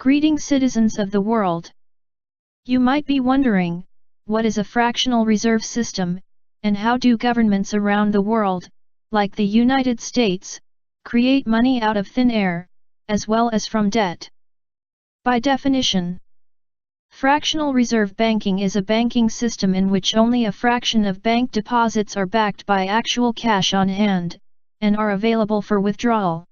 Greetings, citizens of the world. You might be wondering, what is a fractional reserve system, and how do governments around the world, like the United States, create money out of thin air, as well as from debt? By definition, fractional reserve banking is a banking system in which only a fraction of bank deposits are backed by actual cash on hand, and are available for withdrawal.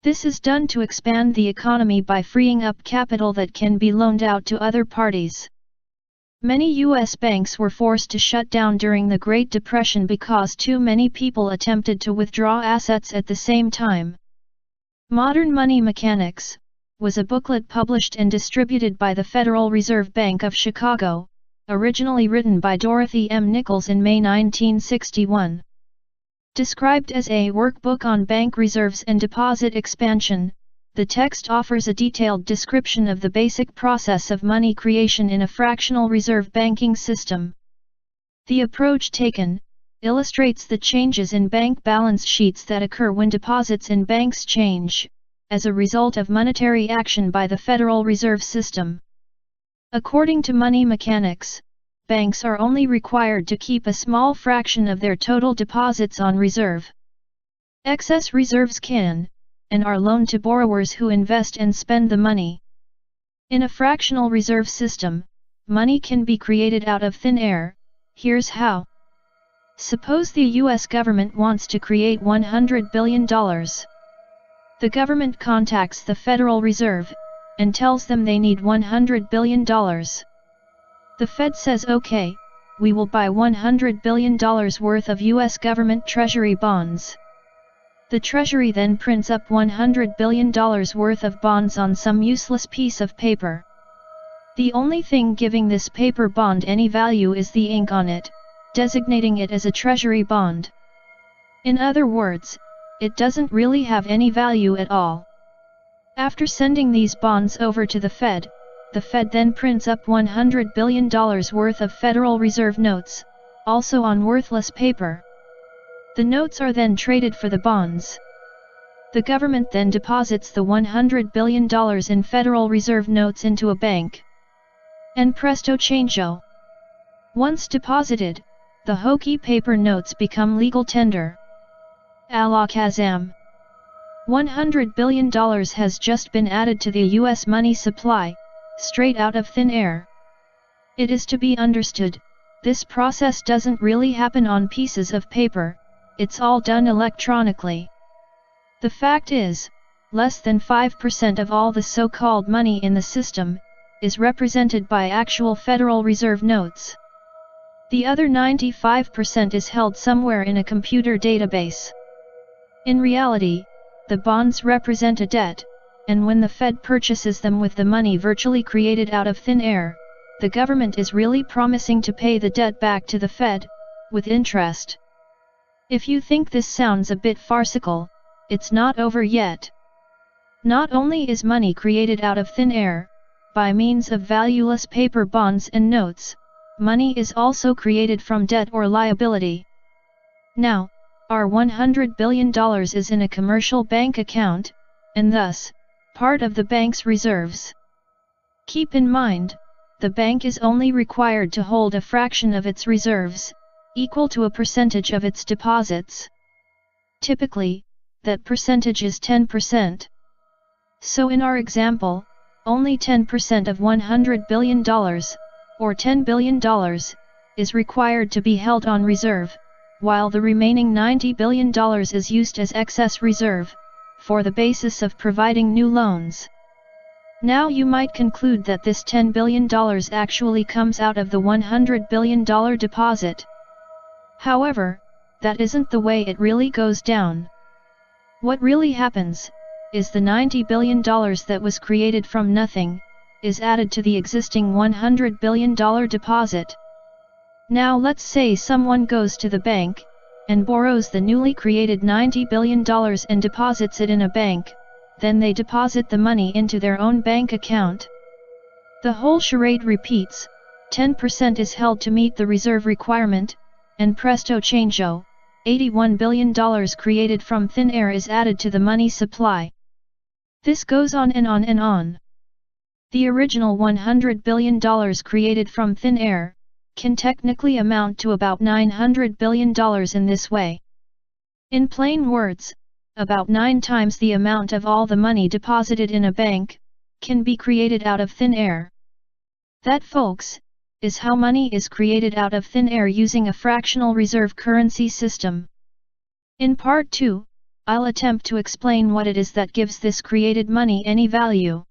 This is done to expand the economy by freeing up capital that can be loaned out to other parties. Many U.S. banks were forced to shut down during the Great Depression because too many people attempted to withdraw assets at the same time. Modern Money Mechanics was a booklet published and distributed by the Federal Reserve Bank of Chicago, originally written by Dorothy M. Nichols in May 1961. Described as a workbook on bank reserves and deposit expansion, the text offers a detailed description of the basic process of money creation in a fractional reserve banking system. The approach taken illustrates the changes in bank balance sheets that occur when deposits in banks change, as a result of monetary action by the Federal Reserve System. According to Money Mechanics, banks are only required to keep a small fraction of their total deposits on reserve. Excess reserves can, and are loaned to borrowers who invest and spend the money. In a fractional reserve system, money can be created out of thin air. Here's how. Suppose the US government wants to create $100 billion. The government contacts the Federal Reserve, and tells them they need $100 billion. The Fed says okay, we will buy $100 billion worth of US government Treasury bonds. The Treasury then prints up $100 billion worth of bonds on some useless piece of paper. The only thing giving this paper bond any value is the ink on it, designating it as a Treasury bond. In other words, it doesn't really have any value at all. After sending these bonds over to the Fed then prints up $100 billion worth of Federal Reserve notes, also on worthless paper. The notes are then traded for the bonds. The government then deposits the $100 billion in Federal Reserve notes into a bank. And presto changeo! Once deposited, the hokey paper notes become legal tender. Alakazam! $100 billion has just been added to the US money supply, straight out of thin air. It is to be understood, this process doesn't really happen on pieces of paper, it's all done electronically. The fact is, less than 5% of all the so-called money in the system is represented by actual Federal Reserve notes. The other 95% is held somewhere in a computer database. In reality, the bonds represent a debt, and when the Fed purchases them with the money virtually created out of thin air, the government is really promising to pay the debt back to the Fed, with interest. If you think this sounds a bit farcical, it's not over yet. Not only is money created out of thin air, by means of valueless paper bonds and notes, money is also created from debt or liability. Now, our $100 billion is in a commercial bank account, and thus, part of the bank's reserves. Keep in mind, the bank is only required to hold a fraction of its reserves, equal to a percentage of its deposits. Typically, that percentage is 10%. So in our example, only 10% of $100 billion, or $10 billion, is required to be held on reserve, while the remaining $90 billion is used as excess reserve, for the basis of providing new loans. Now you might conclude that this $10 billion actually comes out of the $100 billion deposit. However, that isn't the way it really goes down. What really happens, is the $90 billion that was created from nothing, is added to the existing $100 billion deposit. Now let's say someone goes to the bank, and borrows the newly created $90 billion and deposits it in a bank, then they deposit the money into their own bank account. The whole charade repeats, 10% is held to meet the reserve requirement, and presto changeo, $81 billion created from thin air is added to the money supply. This goes on and on and on. The original $100 billion created from thin air, can technically amount to about $900 billion in this way. In plain words, about 9 times the amount of all the money deposited in a bank, can be created out of thin air. That, folks, is how money is created out of thin air using a fractional reserve currency system. In part 2, I'll attempt to explain what it is that gives this created money any value.